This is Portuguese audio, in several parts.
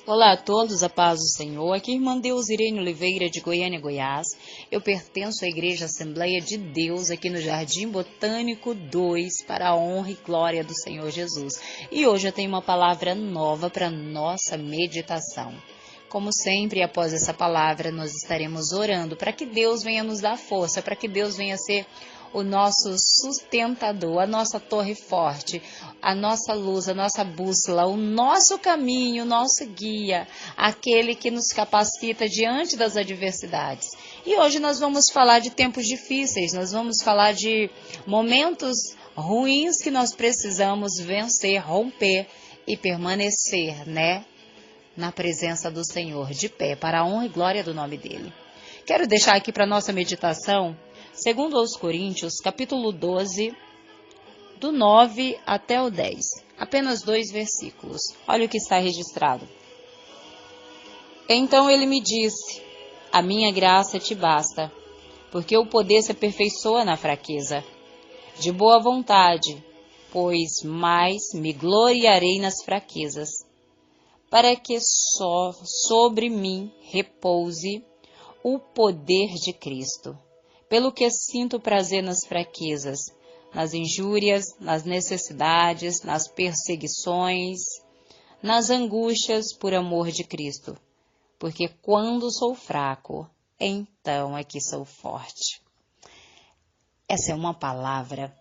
Olá a todos, a paz do Senhor. Aqui irmã Deus Irene Oliveira de Goiânia, Goiás. Eu pertenço à Igreja Assembleia de Deus aqui no Jardim Botânico 2 para a honra e glória do Senhor Jesus. E hoje eu tenho uma palavra nova para nossa meditação. Como sempre, após essa palavra, nós estaremos orando para que Deus venha nos dar força, para que Deus venha ser o nosso sustentador, a nossa torre forte, a nossa luz, a nossa bússola, o nosso caminho, o nosso guia, aquele que nos capacita diante das adversidades. E hoje nós vamos falar de tempos difíceis, nós vamos falar de momentos ruins que nós precisamos vencer, romper e permanecer, na presença do Senhor, de pé, para a honra e glória do nome dele. Quero deixar aqui para nossa meditação, segundo aos Coríntios, capítulo 12, do 9 até o 10. Apenas 2 versículos. Olha o que está registrado. Então ele me disse, a minha graça te basta, porque o poder se aperfeiçoa na fraqueza. De boa vontade, pois mais me gloriarei nas fraquezas, para que só sobre mim repouse o poder de Cristo. Pelo que sinto prazer nas fraquezas, nas injúrias, nas necessidades, nas perseguições, nas angústias por amor de Cristo. Porque quando sou fraco, então é que sou forte. Essa é uma palavra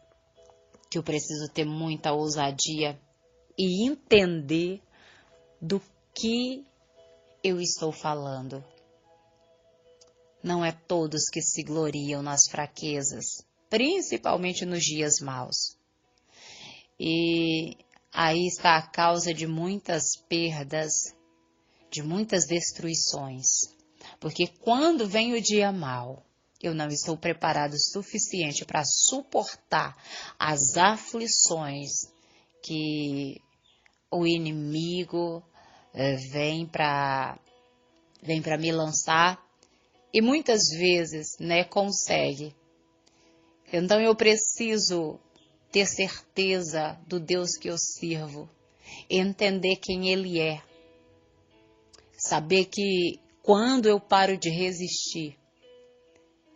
que eu preciso ter muita ousadia e entender do que eu estou falando. Não é todos que se gloriam nas fraquezas, principalmente nos dias maus. E aí está a causa de muitas perdas, de muitas destruições. Porque quando vem o dia mau, eu não estou preparado o suficiente para suportar as aflições que o inimigo vem para me lançar. E muitas vezes, consegue. Então eu preciso ter certeza do Deus que eu sirvo, entender quem Ele é, saber que quando eu paro de resistir,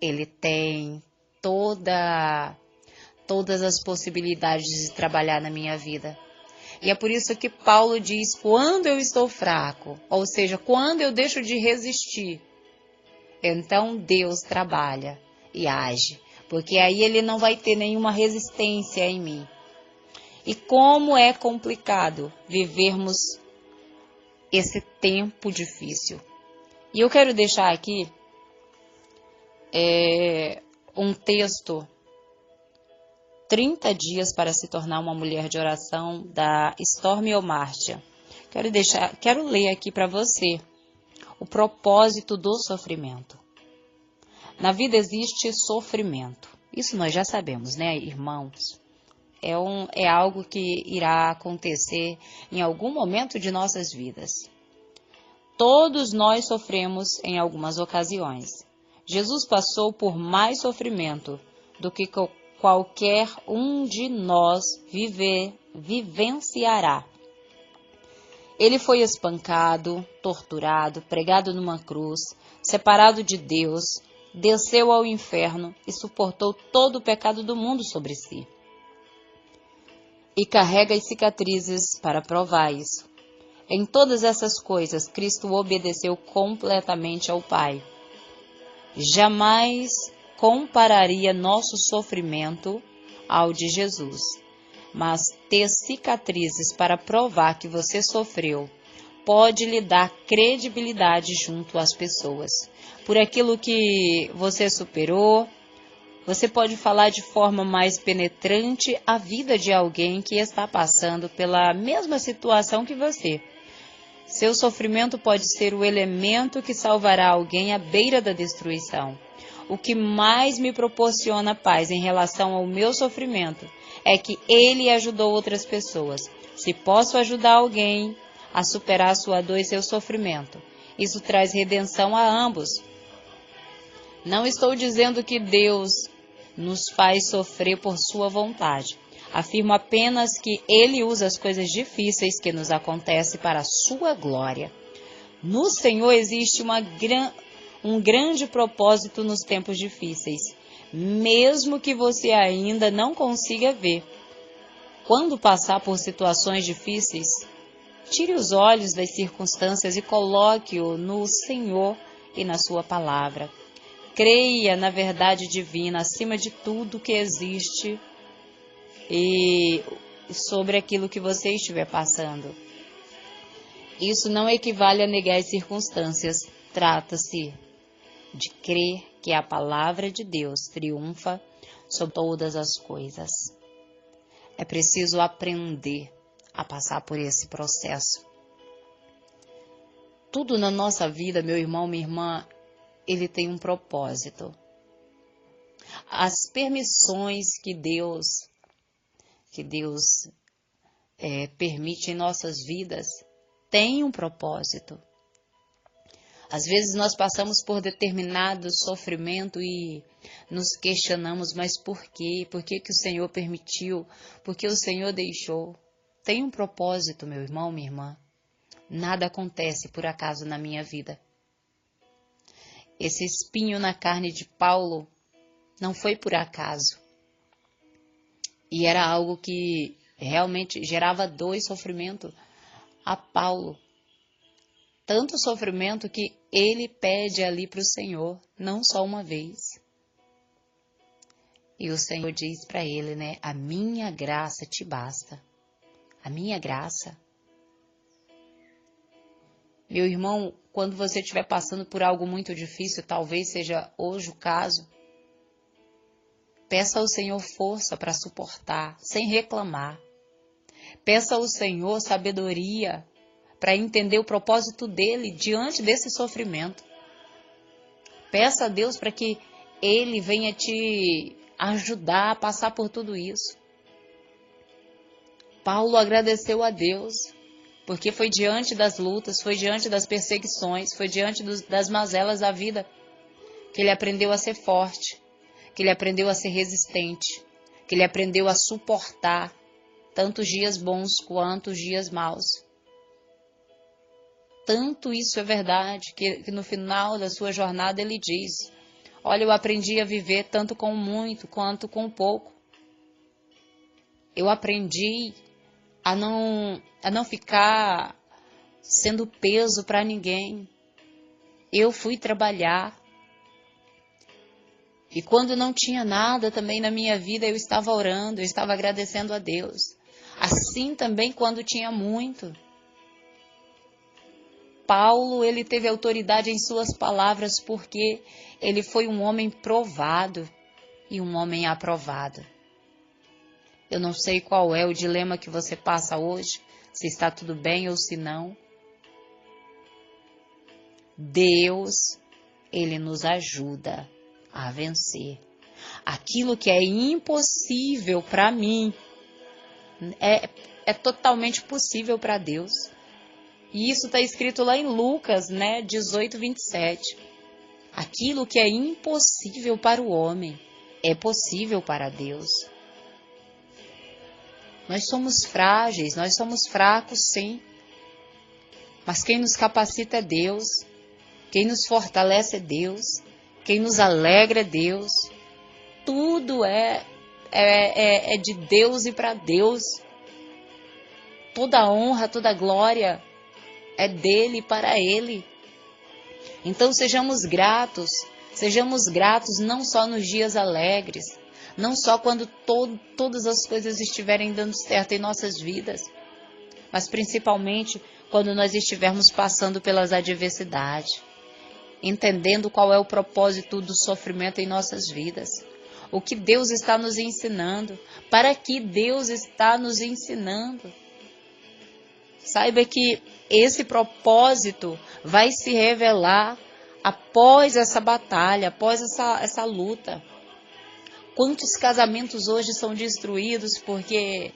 Ele tem todas as possibilidades de trabalhar na minha vida. E é por isso que Paulo diz, quando eu estou fraco, ou seja, quando eu deixo de resistir, então Deus trabalha e age, porque aí Ele não vai ter nenhuma resistência em mim. E como é complicado vivermos esse tempo difícil. E eu quero deixar aqui um texto, 30 dias para se tornar uma mulher de oração, da Stormy Omartian. Quero ler aqui para você. O propósito do sofrimento. Na vida existe sofrimento. Isso nós já sabemos, irmãos? É algo que irá acontecer em algum momento de nossas vidas. Todos nós sofremos em algumas ocasiões. Jesus passou por mais sofrimento do que qualquer um de nós vivenciará. Ele foi espancado, torturado, pregado numa cruz, separado de Deus, desceu ao inferno e suportou todo o pecado do mundo sobre si. E carrega as cicatrizes para provar isso. Em todas essas coisas, Cristo obedeceu completamente ao Pai. Jamais compararia nosso sofrimento ao de Jesus. Mas ter cicatrizes para provar que você sofreu pode lhe dar credibilidade junto às pessoas. Por aquilo que você superou, você pode falar de forma mais penetrante a vida de alguém que está passando pela mesma situação que você. Seu sofrimento pode ser o elemento que salvará alguém à beira da destruição. O que mais me proporciona paz em relação ao meu sofrimento é que ele ajudou outras pessoas. Se posso ajudar alguém a superar sua dor e seu sofrimento, isso traz redenção a ambos. Não estou dizendo que Deus nos faz sofrer por sua vontade. Afirmo apenas que Ele usa as coisas difíceis que nos acontecem para a sua glória. No Senhor existe um grande propósito nos tempos difíceis, mesmo que você ainda não consiga ver. Quando passar por situações difíceis, tire os olhos das circunstâncias e coloque-o no Senhor e na sua palavra. Creia na verdade divina acima de tudo que existe e sobre aquilo que você estiver passando. Isso não equivale a negar as circunstâncias. Trata-se de crer que a palavra de Deus triunfa sobre todas as coisas. É preciso aprender a passar por esse processo. Tudo na nossa vida, meu irmão, minha irmã, ele tem um propósito. As permissões que Deus permite em nossas vidas têm um propósito. Às vezes nós passamos por determinado sofrimento e nos questionamos, mas por quê? Por que que o Senhor permitiu? Por que o Senhor deixou? Tem um propósito, meu irmão, minha irmã. Nada acontece por acaso na minha vida. Esse espinho na carne de Paulo não foi por acaso. E era algo que realmente gerava dor e sofrimento a Paulo. Tanto sofrimento que ele pede ali para o Senhor, não só uma vez. E o Senhor diz para ele, né? A minha graça te basta. A minha graça. Meu irmão, quando você estiver passando por algo muito difícil, talvez seja hoje o caso, peça ao Senhor força para suportar, sem reclamar. Peça ao Senhor sabedoria para entender o propósito dele diante desse sofrimento. Peça a Deus para que Ele venha te ajudar a passar por tudo isso. Paulo agradeceu a Deus, porque foi diante das lutas, foi diante das perseguições, foi diante das mazelas da vida que ele aprendeu a ser forte, que ele aprendeu a ser resistente, que ele aprendeu a suportar tanto os dias bons quanto os dias maus. Tanto isso é verdade, que no final da sua jornada ele diz, olha, eu aprendi a viver tanto com muito quanto com pouco. Eu aprendi a não ficar sendo peso para ninguém. Eu fui trabalhar. E quando não tinha nada também na minha vida, eu estava orando, eu estava agradecendo a Deus. Assim também quando tinha muito. Paulo, ele teve autoridade em suas palavras porque ele foi um homem provado e um homem aprovado. Eu não sei qual é o dilema que você passa hoje, se está tudo bem ou se não. Deus, ele nos ajuda a vencer. Aquilo que é impossível para mim é totalmente possível para Deus. E isso está escrito lá em Lucas, 18, 27. Aquilo que é impossível para o homem é possível para Deus. Nós somos frágeis, nós somos fracos, sim. Mas quem nos capacita é Deus. Quem nos fortalece é Deus. Quem nos alegra é Deus. Tudo é de Deus e para Deus. Toda honra, toda glória é dele e para ele. Então sejamos gratos não só nos dias alegres, não só quando todas as coisas estiverem dando certo em nossas vidas, mas principalmente quando nós estivermos passando pelas adversidades, entendendo qual é o propósito do sofrimento em nossas vidas, o que Deus está nos ensinando, para que Deus está nos ensinando. Saiba que esse propósito vai se revelar após essa batalha, após essa luta. Quantos casamentos hoje são destruídos porque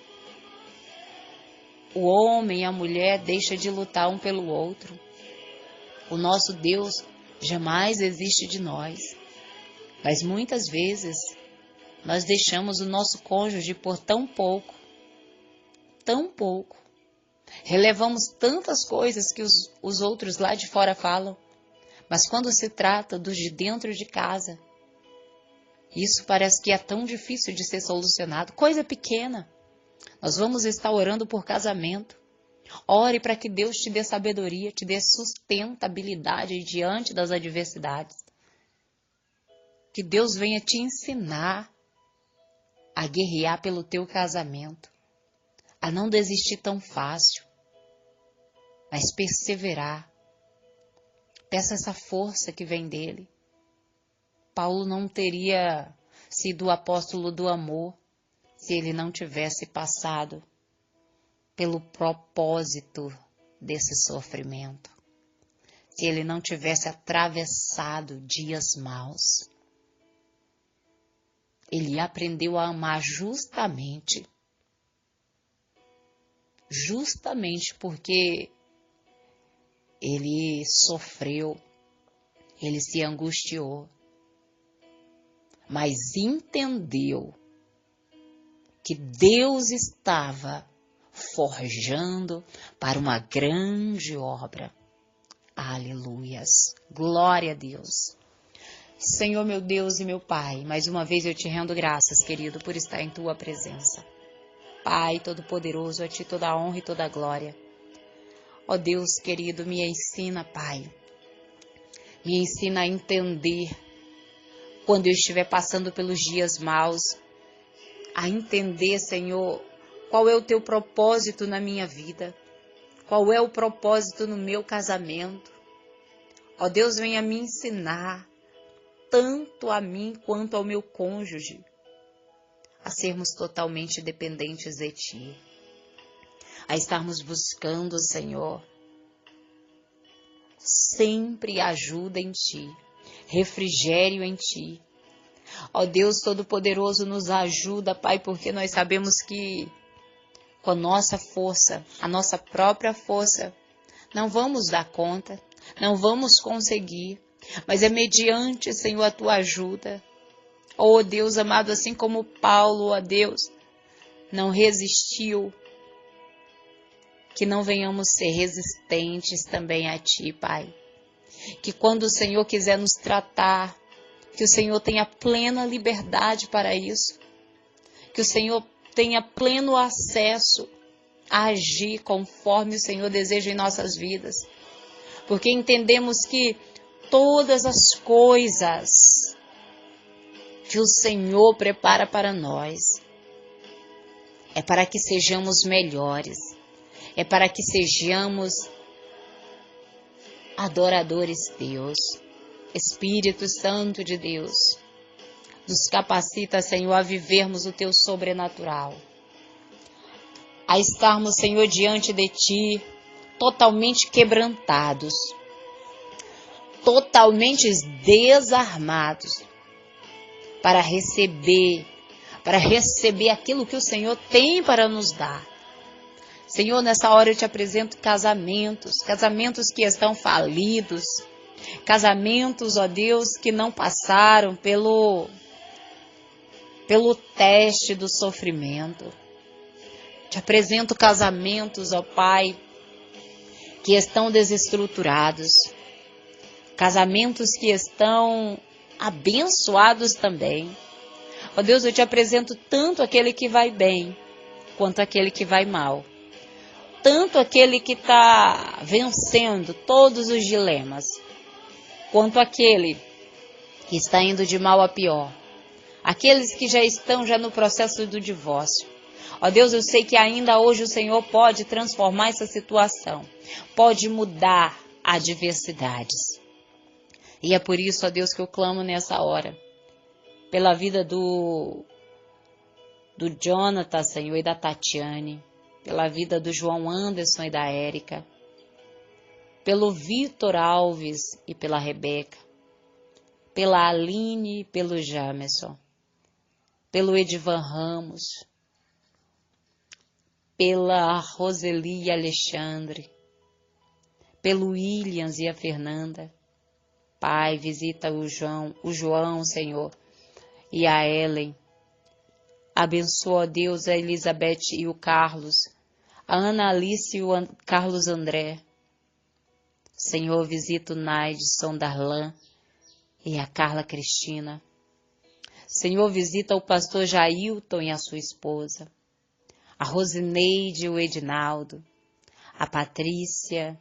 o homem e a mulher deixam de lutar um pelo outro. O nosso Deus jamais existe de nós, mas muitas vezes nós deixamos o nosso cônjuge por tão pouco, Relevamos tantas coisas que os outros lá de fora falam, mas quando se trata dos de dentro de casa, isso parece que é tão difícil de ser solucionado. Coisa pequena. Nós vamos estar orando por casamento. Ore para que Deus te dê sabedoria, te dê sustentabilidade diante das adversidades. Que Deus venha te ensinar a guerrear pelo teu casamento, a não desistir tão fácil, mas perseverar. Peça essa força que vem dele. Paulo não teria sido o apóstolo do amor se ele não tivesse passado pelo propósito desse sofrimento, se ele não tivesse atravessado dias maus. Ele aprendeu a amar justamente porque ele sofreu, ele se angustiou, mas entendeu que Deus estava forjando para uma grande obra. Aleluias! Glória a Deus! Senhor, meu Deus e meu Pai, mais uma vez eu te rendo graças, querido, por estar em tua presença. Pai Todo-Poderoso, a ti toda a honra e toda a glória. Ó Deus querido, me ensina, Pai, me ensina a entender quando eu estiver passando pelos dias maus, a entender, Senhor, qual é o teu propósito na minha vida, qual é o propósito no meu casamento. Ó Deus, venha me ensinar, tanto a mim quanto ao meu cônjuge, a sermos totalmente dependentes de Ti, a estarmos buscando, Senhor, sempre ajuda em Ti, refrigério em Ti. Ó Deus Todo-Poderoso, nos ajuda, Pai, porque nós sabemos que com a nossa força, a nossa própria força, não vamos dar conta, não vamos conseguir, mas é mediante, Senhor, a Tua ajuda. Ó Deus amado, assim como Paulo, ó Deus, não resistiu, que não venhamos ser resistentes também a Ti, Pai. Que quando o Senhor quiser nos tratar, que o Senhor tenha plena liberdade para isso, que o Senhor tenha pleno acesso a agir conforme o Senhor deseja em nossas vidas, porque entendemos que todas as coisas que o Senhor prepara para nós é para que sejamos melhores, é para que sejamos adoradores Deus. Espírito Santo de Deus, nos capacita, Senhor, a vivermos o Teu sobrenatural, a estarmos, Senhor, diante de Ti, totalmente quebrantados, totalmente desarmados, para receber aquilo que o Senhor tem para nos dar. Senhor, nessa hora eu te apresento casamentos que estão falidos, casamentos, ó Deus, que não passaram pelo teste do sofrimento. Te apresento casamentos, ó Pai, que estão desestruturados, casamentos que estão abençoados também. Ó Deus, eu te apresento tanto aquele que vai bem, quanto aquele que vai mal. Tanto aquele que está vencendo todos os dilemas, quanto aquele que está indo de mal a pior. Aqueles que já estão no processo do divórcio. Ó Deus, eu sei que ainda hoje o Senhor pode transformar essa situação, pode mudar adversidades. E é por isso, ó Deus, que eu clamo nessa hora, pela vida do Jonathan, Senhor, e da Tatiane, pela vida do João Anderson e da Érica, pelo Vitor Alves e pela Rebeca, pela Aline e pelo Jamerson, pelo Edivan Ramos, pela Roseli e Alexandre, pelo Williams e a Fernanda. Pai, visita o João, Senhor, e a Ellen. Abençoa, Deus, a Elizabeth e o Carlos. a Ana Alice e o Carlos André. Senhor, visita o Naidson Darlan e a Carla Cristina. Senhor, visita o pastor Jailton e a sua esposa, a Rosineide e o Edinaldo, a Patrícia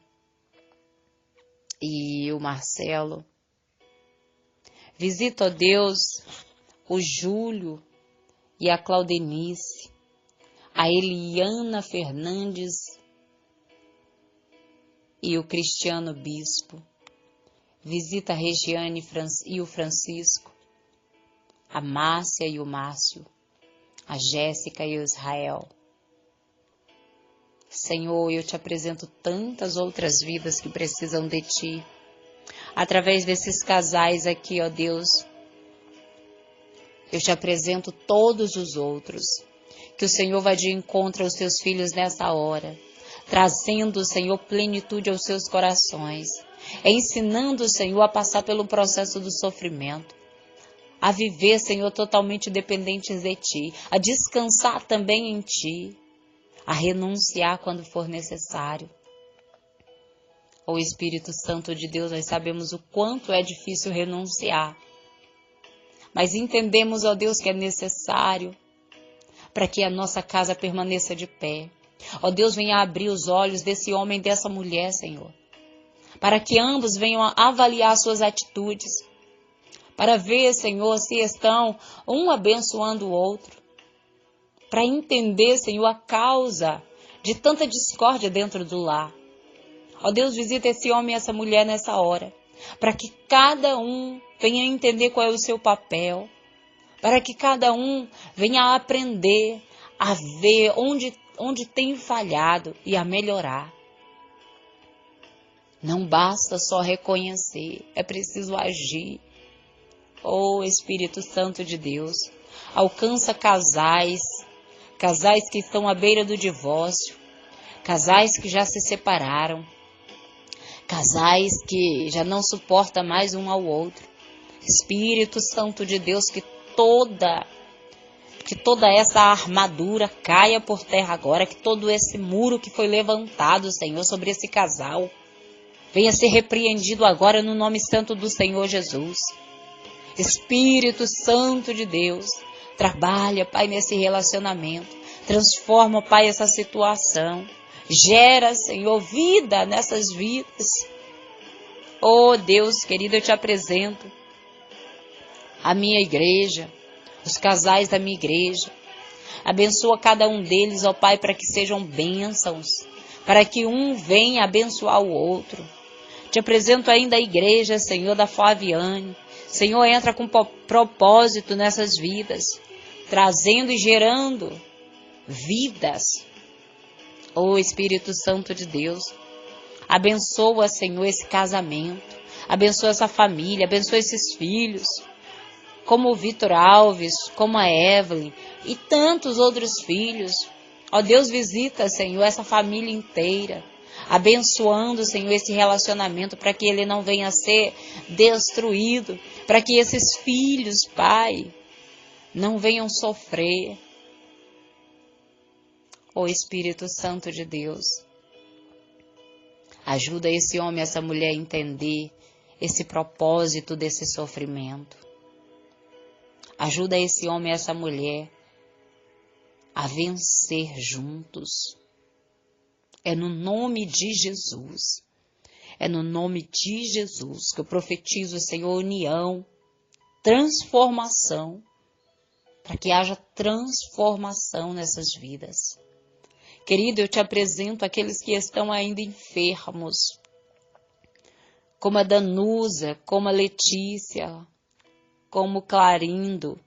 e o Marcelo. Visita, ó Deus, o Júlio e a Claudenice, a Eliana Fernandes e o Cristiano Bispo. Visita a Regiane e o Francisco, a Márcia e o Márcio, a Jéssica e o Israel. Senhor, eu te apresento tantas outras vidas que precisam de ti. Através desses casais aqui, ó Deus, eu te apresento todos os outros. Que o Senhor vá de encontro aos teus filhos nessa hora, trazendo, Senhor, plenitude aos seus corações, ensinando, Senhor, a passar pelo processo do sofrimento, a viver, Senhor, totalmente dependentes de ti, a descansar também em ti, a renunciar quando for necessário. Ó Espírito Santo de Deus, nós sabemos o quanto é difícil renunciar, mas entendemos, ó Deus, que é necessário para que a nossa casa permaneça de pé. Ó Deus, venha abrir os olhos desse homem e dessa mulher, Senhor, para que ambos venham a avaliar suas atitudes, para ver, Senhor, se estão um abençoando o outro, para entender, Senhor, a causa de tanta discórdia dentro do lar. Ó Deus, visita esse homem e essa mulher nessa hora, para que cada um venha entender qual é o seu papel, para que cada um venha a aprender, a ver onde tem falhado e a melhorar. Não basta só reconhecer, é preciso agir. Oh Espírito Santo de Deus, alcança casais que estão à beira do divórcio, casais que já se separaram, casais que já não suportam mais um ao outro. Espírito Santo de Deus, que toda essa armadura caia por terra agora, que todo esse muro que foi levantado, Senhor, sobre esse casal, venha ser repreendido agora no nome santo do Senhor Jesus. Espírito Santo de Deus, trabalha, Pai, nesse relacionamento, transforma, Pai, essa situação, gera, Senhor, vida nessas vidas. Oh Deus querido, eu te apresento a minha igreja, os casais da minha igreja. Abençoa cada um deles, ó Pai, para que sejam bênçãos, para que um venha abençoar o outro. Te apresento ainda a igreja, Senhor, da Flaviane. Senhor, entra com propósito nessas vidas, trazendo e gerando vidas. Ó Espírito Santo de Deus, abençoa, Senhor, esse casamento, abençoa essa família, abençoa esses filhos, como o Vitor Alves, como a Evelyn e tantos outros filhos. Ó Deus, visita, Senhor, essa família inteira, abençoando, Senhor, esse relacionamento para que ele não venha a ser destruído, para que esses filhos, Pai, não venham sofrer. Ó Espírito Santo de Deus, ajuda esse homem e essa mulher a entender esse propósito desse sofrimento. Ajuda esse homem e essa mulher a vencer juntos. É no nome de Jesus. É no nome de Jesus que eu profetizo, Senhor, união, transformação, para que haja transformação nessas vidas. Querido, eu te apresento aqueles que estão ainda enfermos, como a Danusa, como a Letícia, como o Clarindo,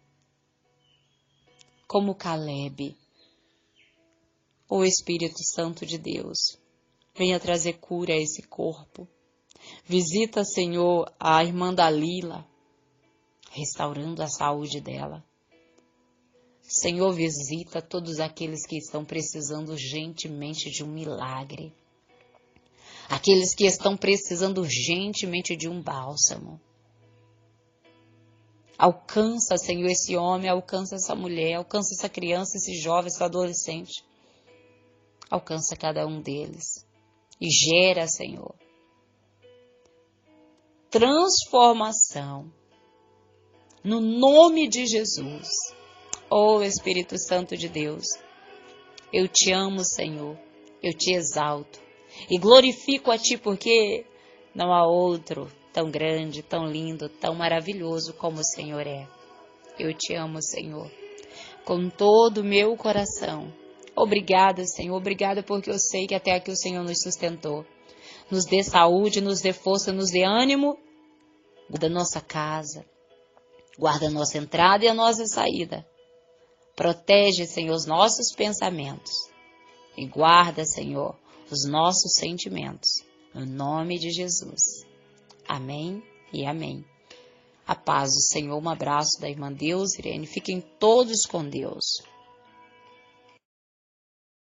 como o Caleb. O Espírito Santo de Deus, venha trazer cura a esse corpo. Visita, Senhor, a irmã Dalila, restaurando a saúde dela. Senhor, visita todos aqueles que estão precisando urgentemente de um milagre. Aqueles que estão precisando urgentemente de um bálsamo. Alcança, Senhor, esse homem, alcança essa mulher, alcança essa criança, esse jovem, esse adolescente. Alcança cada um deles e gera, Senhor, transformação. No nome de Jesus. Oh, Espírito Santo de Deus, eu te amo, Senhor. Eu te exalto e glorifico a Ti porque não há outro tão grande, tão lindo, tão maravilhoso como o Senhor é. Eu te amo, Senhor, com todo o meu coração. Obrigada, Senhor. Obrigada porque eu sei que até aqui o Senhor nos sustentou. Nos dê saúde, nos dê força, nos dê ânimo. Guarda a nossa casa. Guarda a nossa entrada e a nossa saída. Protege, Senhor, os nossos pensamentos. E guarda, Senhor, os nossos sentimentos. No nome de Jesus. Amém e amém. A paz do Senhor, um abraço da irmã Deus, Irene. Fiquem todos com Deus.